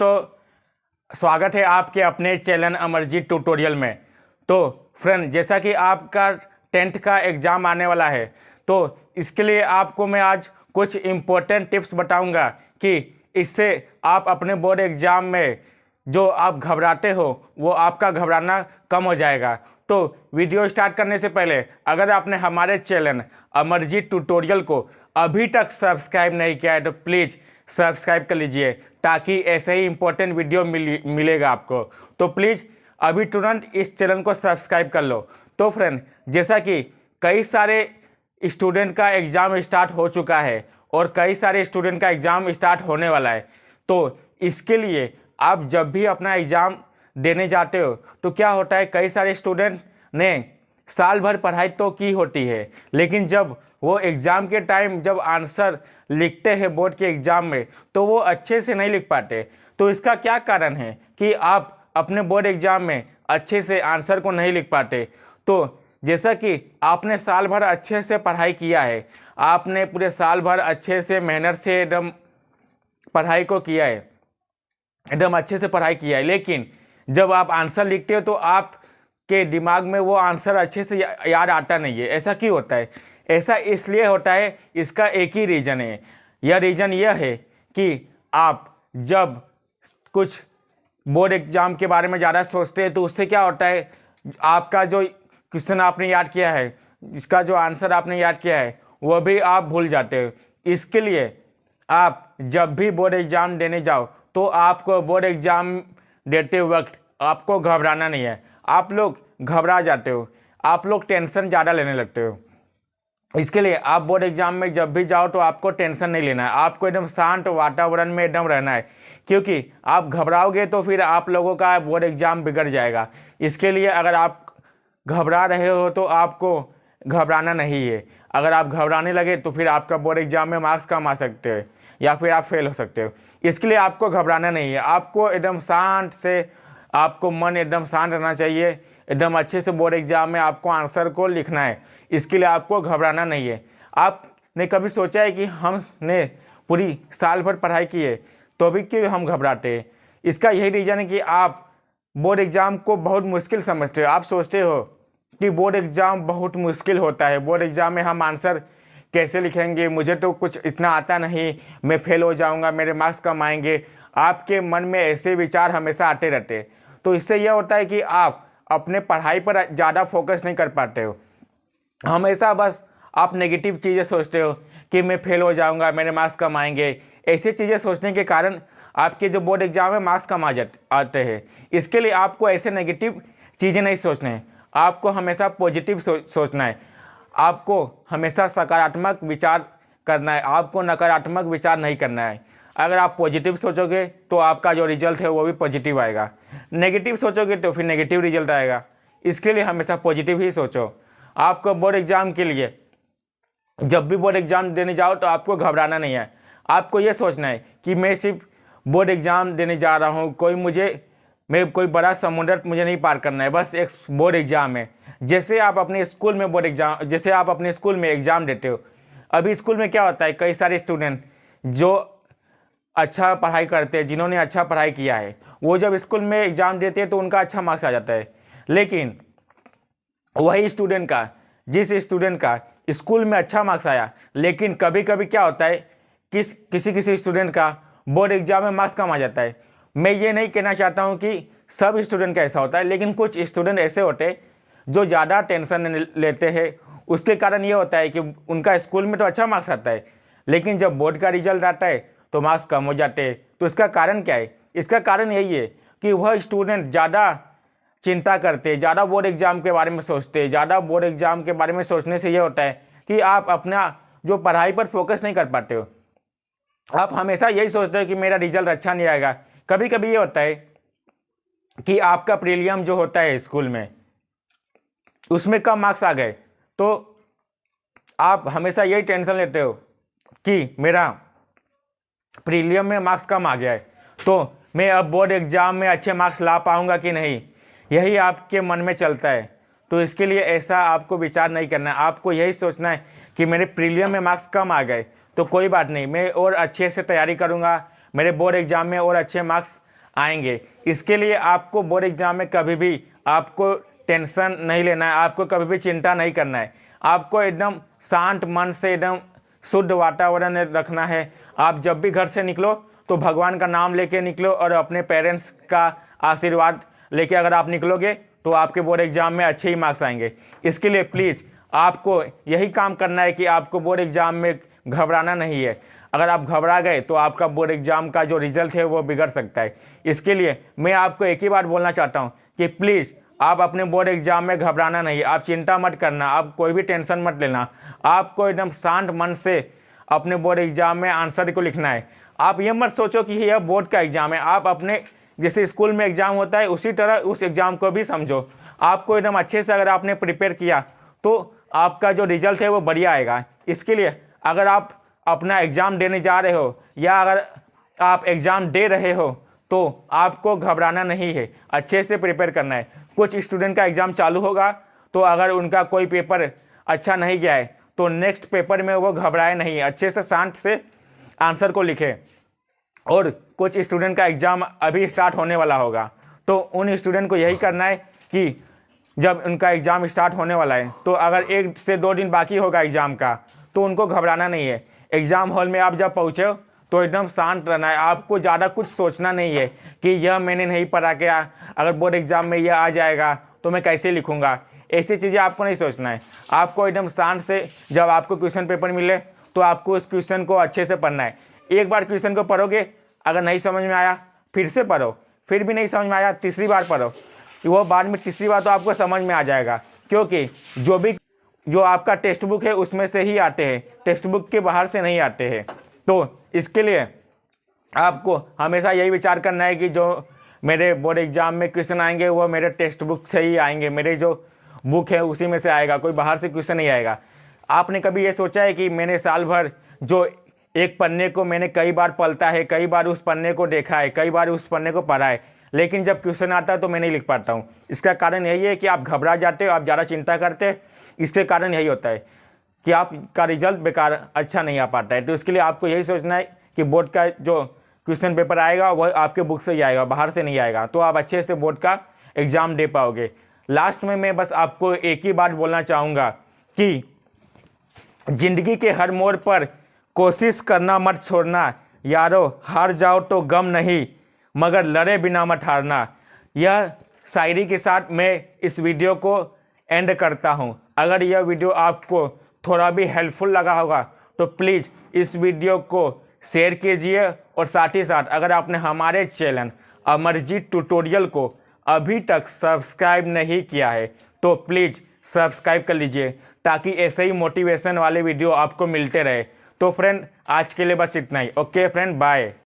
दोस्तों, स्वागत है आपके अपने चैनल अमरजीत ट्यूटोरियल में। तो फ्रेंड, जैसा कि आपका 10th का एग्ज़ाम आने वाला है, तो इसके लिए आपको मैं आज कुछ इम्पोर्टेंट टिप्स बताऊंगा कि इससे आप अपने बोर्ड एग्ज़ाम में जो आप घबराते हो वो आपका घबराना कम हो जाएगा। तो वीडियो स्टार्ट करने से पहले अगर आपने हमारे चैनल अमरजीत ट्यूटोरियल को अभी तक सब्सक्राइब नहीं किया है तो प्लीज़ सब्सक्राइब कर लीजिए, ताकि ऐसे ही इंपॉर्टेंट वीडियो मिलेगा आपको। तो प्लीज़ अभी तुरंत इस चैनल को सब्सक्राइब कर लो। तो फ्रेंड, जैसा कि कई सारे स्टूडेंट का एग्ज़ाम स्टार्ट हो चुका है और कई सारे स्टूडेंट का एग्ज़ाम स्टार्ट होने वाला है, तो इसके लिए आप जब भी अपना एग्ज़ाम देने जाते हो तो क्या होता है, कई सारे स्टूडेंट ने साल भर पढ़ाई तो की होती है, लेकिन जब वो एग्ज़ाम के टाइम जब आंसर लिखते हैं बोर्ड के एग्ज़ाम में तो वो अच्छे से नहीं लिख पाते। तो इसका क्या कारण है कि आप अपने बोर्ड एग्ज़ाम में अच्छे से आंसर को नहीं लिख पाते? तो जैसा कि आपने साल भर अच्छे से पढ़ाई किया है, आपने पूरे साल भर अच्छे से मेहनत से एकदम पढ़ाई को किया है, एकदम अच्छे से पढ़ाई किया है, लेकिन जब आप आंसर लिखते हो तो आपके दिमाग में वो आंसर अच्छे से याद आता नहीं है। ऐसा क्यों होता है? ऐसा इसलिए होता है, इसका एक ही रीज़न है। यह रीज़न यह है कि आप जब कुछ बोर्ड एग्ज़ाम के बारे में ज़्यादा सोचते हैं तो उससे क्या होता है, आपका जो क्वेश्चन आपने याद किया है, इसका जो आंसर आपने याद किया है, वह भी आप भूल जाते हो। इसके लिए आप जब भी बोर्ड एग्ज़ाम देने जाओ तो आपको बोर्ड एग्ज़ाम देते वक्त आपको घबराना नहीं है। आप लोग घबरा जाते हो, आप लोग टेंशन ज़्यादा लेने लगते हो। इसके लिए आप बोर्ड एग्ज़ाम में जब भी जाओ तो आपको टेंशन नहीं लेना है, आपको एकदम शांत वातावरण में एकदम रहना है, क्योंकि आप घबराओगे तो फिर आप लोगों का बोर्ड एग्ज़ाम बिगड़ जाएगा। इसके लिए अगर आप घबरा रहे हो तो आपको घबराना नहीं है। अगर आप घबराने लगे तो फिर आपका बोर्ड एग्ज़ाम में मार्क्स कम आ सकते हैं या फिर आप फेल हो सकते हो। इसके लिए आपको घबराना नहीं है, आपको एकदम शांत से, आपको मन एकदम शांत रहना चाहिए, एकदम अच्छे से बोर्ड एग्ज़ाम में आपको आंसर को लिखना है। इसके लिए आपको घबराना नहीं है। आपने कभी सोचा है कि हमने पूरी साल भर पढ़ाई की है तो भी क्यों हम घबराते हैं? इसका यही रीज़न है कि आप बोर्ड एग्ज़ाम को बहुत मुश्किल समझते हो। आप सोचते हो कि बोर्ड एग्ज़ाम बहुत मुश्किल होता है, बोर्ड एग्ज़ाम में हम आंसर कैसे लिखेंगे, मुझे तो कुछ इतना आता नहीं, मैं फेल हो जाऊंगा, मेरे मार्क्स कम आएंगे। आपके मन में ऐसे विचार हमेशा आते रहते हैं। तो इससे यह होता है कि आप अपने पढ़ाई पर ज़्यादा फोकस नहीं कर पाते हो। हमेशा बस आप नेगेटिव चीज़ें सोचते हो कि मैं फेल हो जाऊंगा, मेरे मार्क्स कम आएंगे। ऐसी चीज़ें सोचने के कारण आपके जो बोर्ड एग्ज़ाम में मार्क्स कम आते हैं। इसके लिए आपको ऐसे नेगेटिव चीज़ें नहीं सोचने हैं, आपको हमेशा पॉजिटिव सोचना है। आपको हमेशा सकारात्मक विचार करना है, आपको नकारात्मक विचार नहीं करना है। अगर आप पॉजिटिव सोचोगे तो आपका जो रिजल्ट है वो भी पॉजिटिव आएगा, नेगेटिव सोचोगे तो फिर नेगेटिव रिजल्ट आएगा। इसके लिए हमेशा पॉजिटिव ही सोचो। आपको बोर्ड एग्ज़ाम के लिए जब भी बोर्ड एग्ज़ाम देने जाओ तो आपको घबराना नहीं है। आपको ये सोचना है कि मैं सिर्फ बोर्ड एग्ज़ाम देने जा रहा हूँ, कोई बड़ा समुद्र मुझे नहीं पार करना है, बस एक बोर्ड एग्ज़ाम है। जैसे आप अपने स्कूल में एग्ज़ाम देते हो। अभी स्कूल में क्या होता है, कई सारे स्टूडेंट जो अच्छा पढ़ाई करते हैं, जिन्होंने अच्छा पढ़ाई किया है, वो जब स्कूल में एग्ज़ाम देते हैं तो उनका अच्छा मार्क्स आ जाता है। लेकिन वही जिस स्टूडेंट का स्कूल में अच्छा मार्क्स आया, लेकिन कभी कभी क्या होता है, किसी स्टूडेंट का बोर्ड एग्ज़ाम में मार्क्स कम आ जाता है। मैं ये नहीं कहना चाहता हूँ कि सब स्टूडेंट का ऐसा होता है, लेकिन कुछ स्टूडेंट ऐसे होते हैं जो ज़्यादा टेंशन लेते हैं। उसके कारण ये होता है कि उनका स्कूल में तो अच्छा मार्क्स आता है, लेकिन जब बोर्ड का रिजल्ट आता है तो मार्क्स कम हो जाते हैं। तो इसका कारण क्या है? इसका कारण यही है कि वह स्टूडेंट ज़्यादा चिंता करते हैं, ज़्यादा बोर्ड एग्ज़ाम के बारे में सोचते हैं। ज़्यादा बोर्ड एग्ज़ाम के बारे में सोचने से यह होता है कि आप अपना जो पढ़ाई पर फोकस नहीं कर पाते हो। आप हमेशा यही सोचते हो कि मेरा रिजल्ट अच्छा नहीं आएगा। कभी कभी ये होता है कि आपका प्रीलियम जो होता है स्कूल में, उसमें कम मार्क्स आ गए, तो आप हमेशा यही टेंशन लेते हो कि मेरा प्रीलियम में मार्क्स कम आ गया है, तो मैं अब बोर्ड एग्ज़ाम में अच्छे मार्क्स ला पाऊंगा कि नहीं, यही आपके मन में चलता है। तो इसके लिए ऐसा आपको विचार नहीं करना है। आपको यही सोचना है कि मेरे प्रीलियम में मार्क्स कम आ गए तो कोई बात नहीं, मैं और अच्छे से तैयारी करूंगा, मेरे बोर्ड एग्ज़ाम में और अच्छे मार्क्स आएंगे। इसके लिए आपको बोर्ड एग्जाम में कभी भी आपको टेंशन नहीं लेना है, आपको कभी भी चिंता नहीं करना है। आपको एकदम शांत मन से एकदम शुद्ध वातावरण रखना है। आप जब भी घर से निकलो तो भगवान का नाम लेके निकलो और अपने पेरेंट्स का आशीर्वाद लेके अगर आप निकलोगे तो आपके बोर्ड एग्जाम में अच्छे ही मार्क्स आएंगे। इसके लिए प्लीज़ आपको यही काम करना है कि आपको बोर्ड एग्जाम में घबराना नहीं है। अगर आप घबरा गए तो आपका बोर्ड एग्जाम का जो रिजल्ट है वो बिगड़ सकता है। इसके लिए मैं आपको एक ही बात बोलना चाहता हूँ कि प्लीज़ आप अपने बोर्ड एग्जाम में घबराना नहीं, आप चिंता मत करना, आप कोई भी टेंशन मत लेना। आपको एकदम शांत मन से अपने बोर्ड एग्जाम में आंसर को लिखना है। आप ये मत सोचो कि यह बोर्ड का एग्ज़ाम है, आप अपने जैसे स्कूल में एग्ज़ाम होता है उसी तरह उस एग्ज़ाम को भी समझो। आपको एकदम अच्छे से अगर आपने प्रिपेयर किया तो आपका जो रिजल्ट है वो बढ़िया आएगा। इसके लिए अगर आप अपना एग्ज़ाम देने जा रहे हो या अगर आप एग्ज़ाम दे रहे हो तो आपको घबराना नहीं है, अच्छे से प्रिपेयर करना है। कुछ स्टूडेंट का एग्ज़ाम चालू होगा तो अगर उनका कोई पेपर अच्छा नहीं गया है तो नेक्स्ट पेपर में वो घबराए नहीं, अच्छे से शांत से आंसर को लिखे। और कुछ स्टूडेंट का एग्ज़ाम अभी स्टार्ट होने वाला होगा तो उन स्टूडेंट को यही करना है कि जब उनका एग्ज़ाम स्टार्ट होने वाला है तो अगर 1 से 2 दिन बाकी होगा एग्ज़ाम का तो उनको घबराना नहीं है। एग्ज़ाम हॉल में आप जब पहुँचे तो एकदम शांत रहना है, आपको ज़्यादा कुछ सोचना नहीं है कि यह मैंने नहीं पढ़ा, क्या अगर बोर्ड एग्ज़ाम में यह आ जाएगा तो मैं कैसे लिखूँगा। ऐसी चीज़ें आपको नहीं सोचना है। आपको एकदम शांत से जब आपको क्वेश्चन पेपर मिले तो आपको उस क्वेश्चन को अच्छे से पढ़ना है। एक बार क्वेश्चन को पढ़ोगे, अगर नहीं समझ में आया फिर से पढ़ो, फिर भी नहीं समझ में आया तीसरी बार पढ़ो, वो बाद में तीसरी बार तो आपको समझ में आ जाएगा। क्योंकि जो आपका टेक्स्ट बुक है उसमें से ही आते हैं, टेक्स्ट बुक के बाहर से नहीं आते हैं। तो इसके लिए आपको हमेशा यही विचार करना है कि जो मेरे बोर्ड एग्जाम में क्वेश्चन आएंगे वो मेरे टेक्स्ट बुक से ही आएंगे, मेरे जो बुक है उसी में से आएगा, कोई बाहर से क्वेश्चन नहीं आएगा। आपने कभी ये सोचा है कि मैंने साल भर जो एक पन्ने को मैंने कई बार पलटा है, कई बार उस पन्ने को देखा है, कई बार उस पन्ने को पढ़ा है, लेकिन जब क्वेश्चन आता है तो मैं नहीं लिख पाता हूँ। इसका कारण यही है कि आप घबरा जाते हो, आप ज़्यादा चिंता करते हैं। इसके कारण यही होता है कि आपका रिजल्ट बेकार अच्छा नहीं आ पाता है। तो इसके लिए आपको यही सोचना है कि बोर्ड का जो क्वेश्चन पेपर आएगा वह आपके बुक से ही आएगा, बाहर से नहीं आएगा, तो आप अच्छे से बोर्ड का एग्ज़ाम दे पाओगे। लास्ट में मैं बस आपको एक ही बात बोलना चाहूँगा कि ज़िंदगी के हर मोड़ पर कोशिश करना मत छोड़ना यारो, हार जाओ तो गम नहीं मगर लड़े बिना मत हारना। यह शायरी के साथ मैं इस वीडियो को एंड करता हूँ। अगर यह वीडियो आपको थोड़ा भी हेल्पफुल लगा होगा तो प्लीज़ इस वीडियो को शेयर कीजिए और साथ ही साथ अगर आपने हमारे चैनल अमरजीत ट्यूटोरियल को अभी तक सब्सक्राइब नहीं किया है तो प्लीज़ सब्सक्राइब कर लीजिए ताकि ऐसे ही मोटिवेशन वाले वीडियो आपको मिलते रहे। तो फ्रेंड आज के लिए बस इतना ही। Okay friend, bye.